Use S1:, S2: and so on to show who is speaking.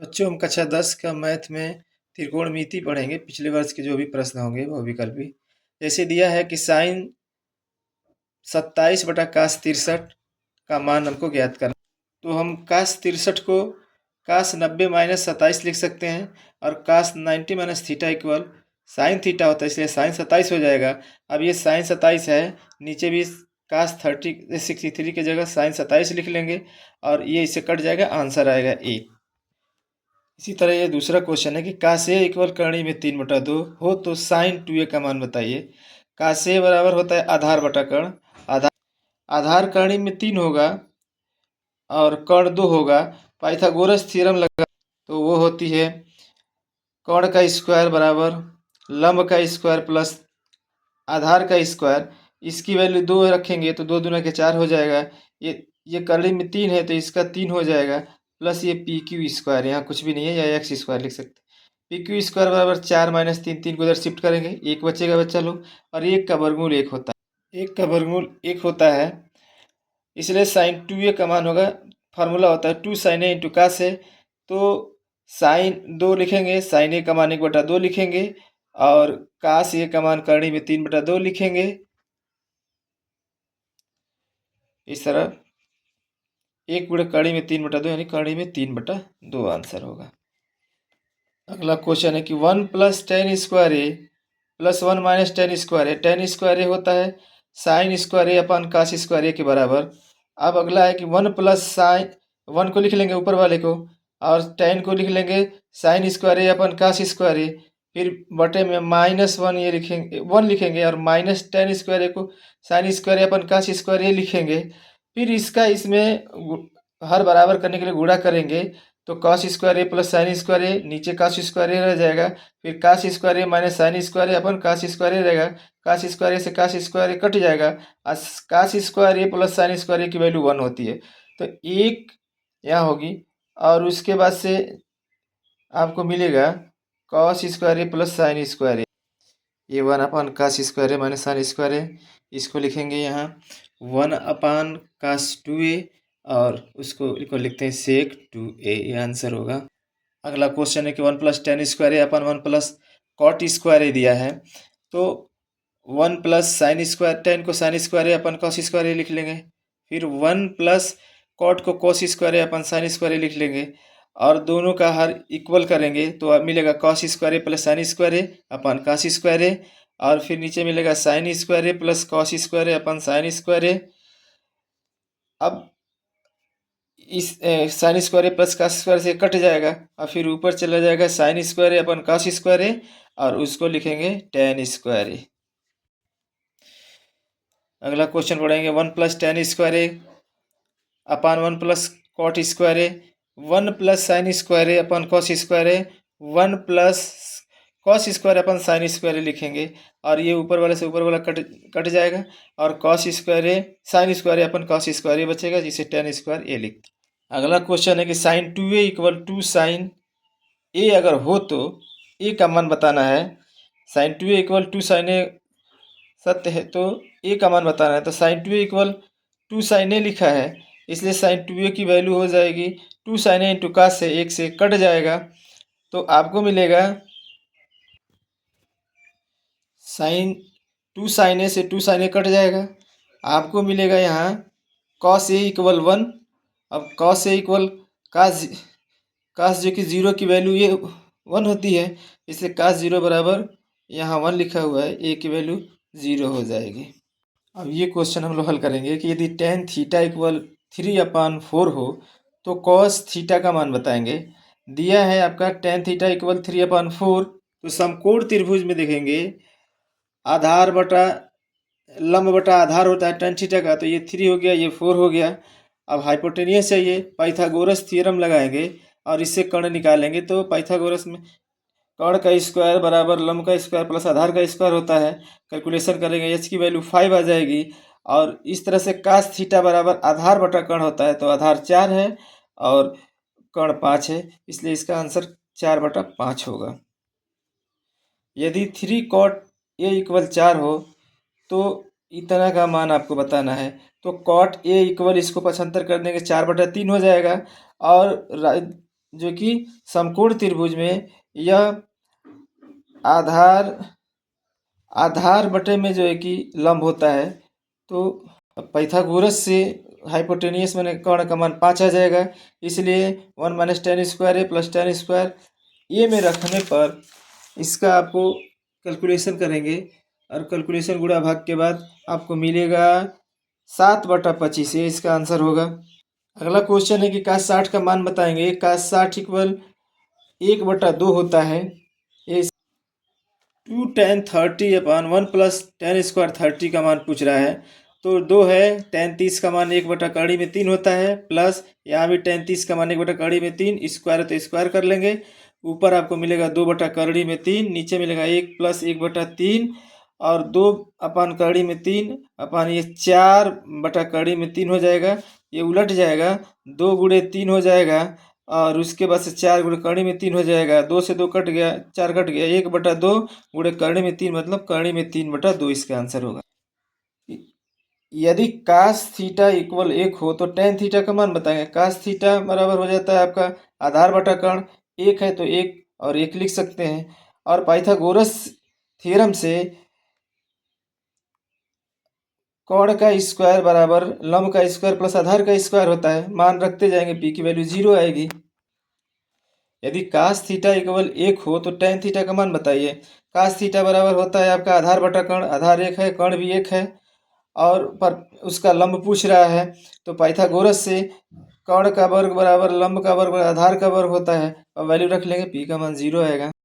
S1: बच्चों हम कक्षा 10 का मैथ में त्रिकोणमिति पढ़ेंगे। पिछले वर्ष के जो भी प्रश्न होंगे वो विकल्पी। जैसे दिया है कि साइन 27 बटा कास 63 का मान हमको ज्ञात करना। तो हम कास 63 को कास 90 माइनस 27 लिख सकते हैं और कास 90 minus theta equal sine theta होता है, इसलिए साइन 27 हो जाएगा। अब ये साइन 27 है, नीचे भी कास 63 की जगह साइन 27 लिख लेंगे और ये इससे कट जाएगा, आंसर आएगा ए। इसी तरह ये दूसरा क्वेश्चन है कि काश ए इक्वल करणी में 3/2 हो तो साइन 2a का मान बताइए। काश ए बराबर होता है आधार बटा कर्ण। आधार आधार करणी में 3 होगा और कर्ण 2 होगा। पाइथागोरस थ्योरम लगा तो वो होती है कर्ण का स्क्वायर बराबर लंब का स्क्वायर प्लस आधार का स्क्वायर। इसकी वैल्यू 2 रखेंगे तो 2 दूना के 4 हो जाएगा। ये करणी में 3 है तो इसका 3 हो जाएगा प्लस ये पी क्यू स्क्वायर, यहाँ कुछ भी नहीं है, या एक्स स्क्वायर लिख सकते। पी क्यू स्क्वायर बराबर 4 माइनस 3, 3 को इधर शिफ्ट करेंगे, एक बचेगा बच्चा लोग। और एक का वर्गमूल 1 होता है, एक का वर्गमूल 1 होता है, इसलिए साइन 2a का मान होगा। फार्मूला होता है 2 साइन ए इंटू कास है, तो साइन 2 लिखेंगे, साइन ए का मान 1/2 लिखेंगे और कास ए का मान करणी में 3/2 लिखेंगे। इस तरह 1 गुणे करणी में 3/2 यानी करणी में 3/2 आंसर होगा। अगला क्वेश्चन है कि 1 plus tan square A plus 1 minus ten square A. Ten square ए होता है साइन स्क्वायर ए अपन कास स्क्वायर ए के बराबर। अब अगला है कि 1 प्लस साइन, 1 को लिख लेंगे ऊपर वाले को और टेन को लिख लेंगे साइन स्क्वायर ए अपन कास स्क्वायर ए, फिर बटे में -1 ये लिखेंगे, 1 लिखेंगे और माइनस टेन स्क्वायर ए को साइन स्क्वायर ए अपन कास स्क्वायर ए लिखेंगे। फिर इसका इसमें हर बराबर करने के लिए गुणा करेंगे तो cos square A plus sine square A, नीचे कास स्क्वायर ए रह जाएगा, फिर cos square A minus sine square A अपन कास स्क्वायर ए रहेगा। कास स्क्वायर ए से कास स्क्वायर ए कट जाएगा और कास square A plus sine square ए की वैल्यू 1 होती है, तो 1 यहाँ होगी। और उसके बाद से आपको मिलेगा cos square A plus sine square ए, ये 1 अपान कास square A minus sine square ए, इसको लिखेंगे यहाँ 1 अपान कास 2a और उसको लिखते हैं सेक 2a, ये आंसर होगा। अगला क्वेश्चन है कि 1 plus tan square A upon 1 plus cot square ए दिया है, तो 1 प्लस साइन स्क्वायर, टेन को sign square A upon cos square ए लिख लेंगे, फिर 1 प्लस कॉट को cos square A upon sine square ए लिख लेंगे और दोनों का हर इक्वल करेंगे तो अब मिलेगा cos square A plus sine square A अपन कास स्क्वायर ए, और फिर नीचे मिलेगा sign square A plus cos square A upon sine square ए। अब इस sign square A plus cos square से कट जाएगा और फिर ऊपर चला जाएगा साइन स्क्वायर ए अपन कास स्क्वायर ए और उसको लिखेंगे टेन स्क्वायर ए। अगला क्वेश्चन पढ़ेंगे 1 plus tan square A upon 1 plus cot square A, 1 plus sine square A upon cos square A, 1 plus cos square upon sine square A लिखेंगे और ये ऊपर वाले से ऊपर वाला कट जाएगा और cos square A sign square A upon cos square ए बचेगा, जिसे टेन स्क्वायर ए लिखते। अगला क्वेश्चन है कि साइन 2a इक्वल 2 साइन ए अगर हो तो ए का मान बताना है। साइन 2a इक्वल 2 साइन ए सत्य है तो ए का मान बताना है, तो साइन 2a इक्वल 2 साइन ए लिखा है, इसलिए साइन 2a की वैल्यू हो जाएगी 2 साइन ए इंटू कास से 1 से कट जाएगा, तो आपको मिलेगा साइन 2 साइन ए से 2 साइन ए कट जाएगा, आपको मिलेगा यहाँ कॉस ए इक्वल 1। अब कॉस ए इक्वल कास, कास जो कि 0 की वैल्यू ये 1 होती है, इसलिए कास 0 बराबर यहाँ 1 लिखा हुआ है, ए की वैल्यू 0 हो जाएगी। अब ये क्वेश्चन हम लोग हल करेंगे कि यदि टेन थीटा इक्वल 3/4 हो तो कॉस थीटा का मान बताएंगे। दिया है आपका टेन थीटा इक्वल 3/4, तो समकोण त्रिभुज में देखेंगे आधार बटा लंब बटा आधार होता है टेन थीटा का, तो ये 3 हो गया, ये 4 हो गया। अब हाइपोटेनियस चाहिए, पाइथागोरस थ्योरम लगाएंगे और इससे कर्ण निकालेंगे, तो पाइथागोरस में कर्ण का स्क्वायर बराबर लंब का स्क्वायर प्लस आधार का स्क्वायर होता है। कैलकुलेशन करेंगे, एच की वैल्यू 5 आ जाएगी और इस तरह से कास थीटा बराबर आधार बटा कर्ण होता है, तो आधार 4 है और कर्ण 5 है, इसलिए इसका आंसर 4/5 होगा। यदि 3 कॉट ए इक्वल 4 हो तो इतना का मान आपको बताना है, तो कॉट ए इक्वल इसको 75 कर देंगे 4/3 हो जाएगा और जो कि समकोण त्रिभुज में यह आधार आधार बटे में जो है कि लंब होता है। तो पाइथागोरस से हाइपोटेनियस माने कर्ण का मान 5 आ जाएगा, इसलिए 1 minus ten square A plus tan square ए में रखने पर इसका आपको कैलकुलेशन करेंगे और कैलकुलेशन गुणा भाग के बाद आपको मिलेगा 7/25। ये इसका आंसर होगा। अगला क्वेश्चन है कि cos 60 का मान बताएंगे। cos 60 इक्वल 1/2 होता है। ये 2 tan 30 upon 1 plus tan square 30 का मान पूछ रहा है। तो 2 है, tan 30 का मान 1/3 होता है, प्लस यहाँ भी tan 30 का मान 1/3, स्क्वायर है तो स्क्वायर कर लेंगे। ऊपर आपको मिलेगा 2/3, नीचे मिलेगा 1 प्लस 1/3 और 2 अपान कड़ी में 3 अपान ये 4/3 हो जाएगा। ये उलट जाएगा, 2 गुणे 3 हो जाएगा और उसके बाद से 4 गुणे कड़ी में 3 हो जाएगा। 2 से 2 कट गया, 4 कट गया, 1/2 गुणे कड़ी में 3 मतलब कड़ी में 3/2 इसका आंसर होगा। यदि cos थीटा इक्वल 1 हो तो tan थीटा का मान बताएंगे। cos थीटा बराबर हो जाता है आपका आधार बटा कर्ण, 1 है तो 1 और 1 लिख सकते हैं। और पाइथागोरस थ्योरम से कर्ण का स्क्वायर बराबर लंब का स्क्वायर प्लस आधार का स्क्वायर होता है। मान रखते जाएंगे, पी की वैल्यू 0 आएगी। यदि cos थीटा इक्वल 1 हो तो tan थीटा का मान बताइए। cos थीटा बराबर होता है आपका आधार बटा कर्ण, आधार 1 है, कर्ण भी 1 है और पर उसका लंब पूछ रहा है। तो पाइथागोरस से कर्ण का वर्ग बराबर लंब का वर्ग बराबर आधार का वर्ग होता है और वैल्यू रख लेंगे, पी का मान 0 आएगा।